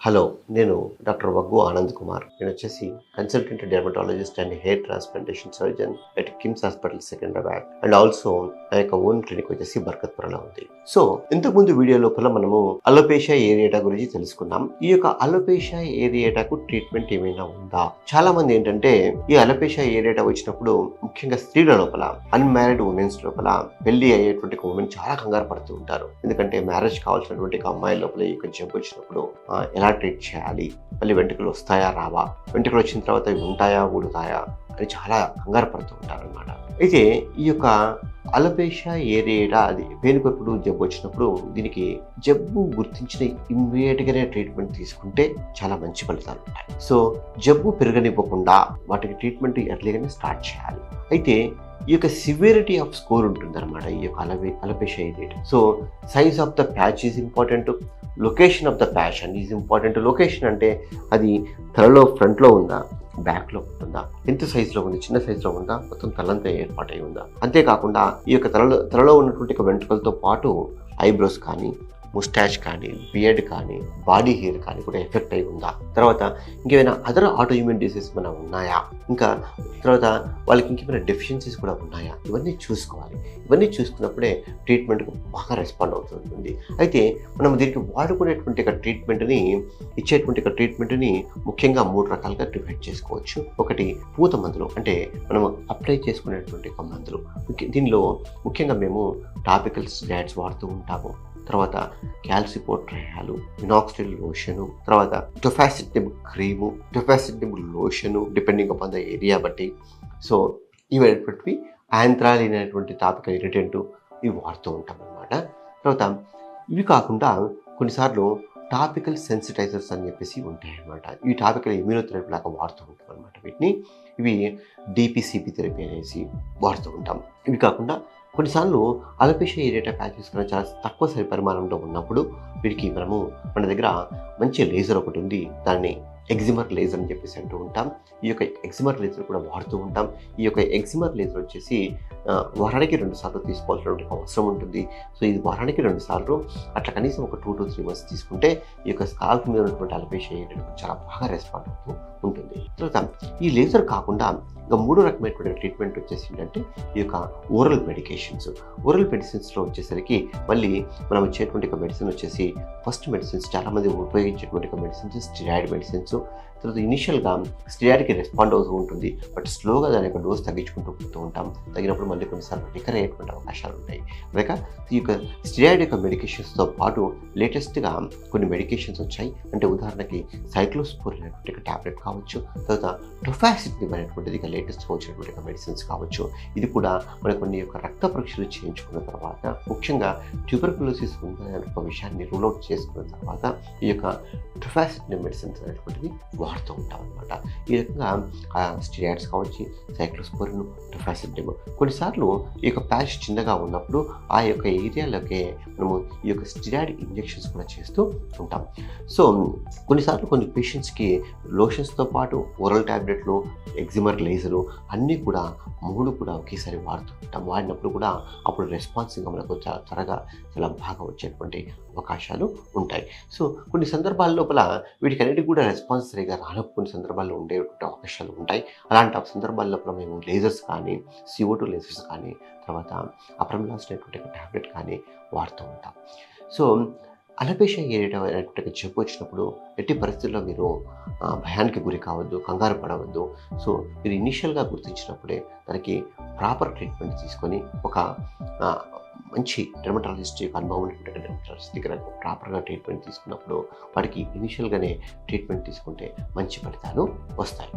Hello, నేను doctor Vaggu Anand Kumar. నేను వచ్చేసి consultant dermatologist and hair transplantation surgeon at KIMS hospital Secunderabad. And also నా యొక్క ఓన్ క్లినిక్ వచ్చేసి బర్కత్పురంలో ఉంది. సో ఇంతకుముందు వీడియో లోపల మనము అలోపేషియా ఏరియేటా గురించి తెలుసుకున్నాం. ఈ యొక్క అలోపేషియా ఏరియేటాకు ట్రీట్మెంట్ ఏమైనా ఉందా? చాలా మంది ఏంటంటే ఈ అలోపేషియా ఏరియేటా వచ్చినప్పుడు ముఖ్యంగా స్త్రీల లోపల, అన్మ్యారీడ్ ఉమెన్స్ లోపల, పెళ్లి అయ్యేటువంటి ఉమెన్ చాలా కంగారు పడుతూ ఉంటారు. ఎందుకంటే మ్యారేజ్ కావాల్సినటువంటి అమ్మాయి లోపల ఈ యొక్క జబ్బు వచ్చినప్పుడు ఎలా ట్రీట్ చేయాలి, మళ్ళీ వెంట్రుకలు వస్తాయా రావా, వెంట్రుకలు వచ్చిన తర్వాత ఇవి ఉంటాయా ఊడుతాయా అని చాలా కంగారు పడుతూ ఉంటారు అనమాట. అయితే ఈ యొక్క అలోపేషియా ఏరియేటా అది పేనుకొప్పుడు జబ్బు వచ్చినప్పుడు దీనికి జబ్బు గుర్తించిన ఇమ్మీడియట్గానే ట్రీట్మెంట్ తీసుకుంటే చాలా మంచి ఫలితాలు ఉంటాయి. సో జబ్బు పెరగనివ్వకుండా వాటికి ట్రీట్మెంట్ ఎర్లీగానే స్టార్ట్ చేయాలి. అయితే ఈ యొక్క సివియరిటీ ఆఫ్ స్కోర్ ఉంటుందన్నమాట ఈ యొక్క alopecia areata. So size of the patch is important, location of the patch and is important. Location అంటే అది తలలో ఫ్రంట్లో ఉందా, బ్యాక్లో ఉంటుందా, ఎంత సైజులో ఉంది, చిన్న సైజులో ఉందా, మొత్తం తలంతా ఏర్పాటై ఉందా. అంతేకాకుండా ఈ యొక్క తలలో ఉన్నటువంటి వెంట్రుకలతో పాటు ఐబ్రోస్ కానీ, ముస్టాచ్ కానీ, బియర్డ్ కానీ, బాడీ హెయిర్ కానీ కూడా ఎఫెక్ట్ అయి ఉందా, తర్వాత ఇంకేమైనా అదర్ ఆటోఇమ్యూన్ డిసీజ్ ఏమైనా ఉన్నాయా, ఇంకా తర్వాత వాళ్ళకి ఇంకేమైనా డెఫిషియన్సీస్ కూడా ఉన్నాయా, ఇవన్నీ చూసుకోవాలి. ఇవన్నీ చూసుకున్నప్పుడే ట్రీట్మెంట్కు బాగా రెస్పాండ్ అవుతుంది. అయితే మనం దీనికి వాడుకునేటువంటి ట్రీట్మెంట్ని ఇచ్చేటువంటి ట్రీట్మెంట్ని ముఖ్యంగా 3 రకాలుగా డివైడ్ చేసుకోవచ్చు. ఒకటి పూత మందులు, అంటే మనం అప్లై చేసుకునేటువంటి మందులు. దీనిలో ముఖ్యంగా మేము టాపికల్ స్టెరాయిడ్స్ వాడుతూ ఉంటాము. తర్వాత క్యాల్సిపోట్రయాలు, మినాక్సిడిల్ లోషను, తర్వాత tofacitinib cream, tofacitinib lotion depending upon the area బట్టి. సో ఇవన్నీ యాంథ్రాలిన్ అనేటువంటి టాపికల్ ఇరిటెంట్ ఇవి వాడుతూ ఉంటాం అన్నమాట. తర్వాత ఇవి కాకుండా కొన్నిసార్లు టాపికల్ సెన్సిటైజర్స్ అని చెప్పేసి ఉంటాయి అన్నమాట. ఈ టాపికల్ ఇమ్యూనోథెరపీ లాగా వాడుతూ ఉంటాం అనమాట. వీటిని ఇవి డిపిసిపి థెరపీ అనేసి వాడుతూ ఉంటాం. ఇవి కాకుండా కొన్నిసార్లు అలోపేషియా ఏరియేటా ప్యాచెస్ కూడా చాలా తక్కువ పరిమాణంలో ఉన్నప్పుడు వీటికి మన దగ్గర మంచి లేజర్ ఒకటి ఉంది, దాన్ని ఎగ్జిమర్ లేజర్ అని చెప్పేసి అంటూ ఉంటాం. ఈ యొక్క ఎగ్జిమర్ లేజర్ కూడా వాడుతూ ఉంటాం. ఈ యొక్క ఎగ్జిమర్ లేజర్ వచ్చేసి వారానికి 2 సార్లు తీసుకోవాల్సినటువంటి అవసరం ఉంటుంది. సో ఇది వారానికి 2 సార్లు అట్లా కనీసం ఒక 2 to 3 months తీసుకుంటే ఈ యొక్క స్కాల్ప్ మీద ఉన్నటువంటి అలోపేషియా ఏరియేటా చాలా బాగా రెస్పాండ్ అవుతూ ఉంటుంది. తర్వాత ఈ లేజర్ కాకుండా ఇంకా 3 రకమైనటువంటి ట్రీట్మెంట్ వచ్చేసి ఏంటంటే ఈ యొక్క ఓరల్ మెడికేషన్స్. ఓరల్ మెడిసిన్స్లో వచ్చేసరికి మళ్ళీ మనం ఇచ్చేటువంటి మెడిసిన్ వచ్చేసి ఫస్ట్ మెడిసిన్స్ చాలామంది ఉపయోగించేటువంటి మెడిసిన్స్ స్టెరాయిడ్ మెడిసిన్స్. తర్వాత ఇనిషియల్గా స్టెరాయిడ్కి రెస్పాండ్ అవుతూ ఉంటుంది, బట్ స్లోగా దాని యొక్క డోస్ తగ్గించుకుంటూ పోతూ ఉంటాం. తగినప్పుడు మళ్ళీ కొన్నిసార్లు రికర్ అయ్యేటువంటి అవకాశాలు ఉంటాయి. కనుక ఈ యొక్క స్టెరాయిడ్ యొక్క మెడికేషన్స్తో పాటు లేటెస్ట్గా కొన్ని మెడికేషన్స్ వచ్చాయి. అంటే ఉదాహరణకి సైక్లోస్పోరిన్ అనేటువంటి టాబ్లెట్ కావచ్చు, తర్వాత టొఫాసిటనిబ్ అనేటువంటిది లేటెస్ట్గా వచ్చినటువంటి మెడిసిన్స్ కావచ్చు. ఇది కూడా మన కొన్ని యొక్క రక్త పరీక్షలు చేయించుకున్న తర్వాత, ముఖ్యంగా ట్యూబర్కులోసిస్ ఉందనే ఒక విషయాన్ని రూల్ అవుట్ చేసుకున్న తర్వాత ఈ యొక్క టొఫాసిటనిబ్ మెడిసిన్స్ అనేటువంటివి వాడుతూ ఉంటాం అనమాట. ఈ రకంగా స్టెరాయిడ్స్ కావచ్చు, సైక్లోస్పోరిన్, టొఫాసిటనిబ్. కొన్నిసార్లు ఈ యొక్క ప్యాచ్ చిన్నగా ఉన్నప్పుడు ఆ యొక్క ఏరియాలోకి మనము ఈ యొక్క స్టెరాయిడ్ ఇంజెక్షన్స్ కూడా చేస్తూ ఉంటాం. సో కొన్నిసార్లు కొన్ని పేషెంట్స్కి లోషన్స్తో పాటు ఓరల్ ట్యాబ్లెట్లు, ఎగ్జిమర్ లేజరు అన్నీ కూడా 3 కూడా ఒకేసారి వాడుతూ ఉంటాం. వాడినప్పుడు కూడా అప్పుడు రెస్పాన్సింగ్గా మనకు చాలా త్వరగా చాలా బాగా వచ్చేటువంటి అవకాశాలు ఉంటాయి. సో కొన్ని సందర్భాల లోపల వీటికన్నిటికి కూడా రెస్పాన్స్ సరిగా రానప్పుడు కొన్ని సందర్భాల్లో ఉండేటువంటి అవకాశాలు ఉంటాయి. అలాంటి సందర్భాల లోపల మేము లేజర్స్ కానీ, CO2 లేజర్స్ కానీ, తర్వాత అప్రమిలాస్ అనేటువంటి ట్యాబ్లెట్ కానీ వాడుతూ ఉంటాం. సో అలోపేషియా ఏరియేటా అనేటువంటి జబ్బు వచ్చినప్పుడు ఎట్టి పరిస్థితుల్లో మీరు భయానికి గురి కావద్దు, కంగారు పడవద్దు. సో మీరు ఇనిషియల్గా గుర్తించినప్పుడే దానికి ప్రాపర్ ట్రీట్మెంట్ తీసుకొని ఒక మంచి డెర్మటాలజిస్ట్ యొక్క అనుభవం ఉన్నటువంటి డెర్మటాలజిస్ట్ దగ్గర ప్రాపర్గా ట్రీట్మెంట్ తీసుకున్నప్పుడు వాటికి ఇనిషియల్గానే ట్రీట్మెంట్ తీసుకుంటే మంచి ఫలితాలు వస్తాయి.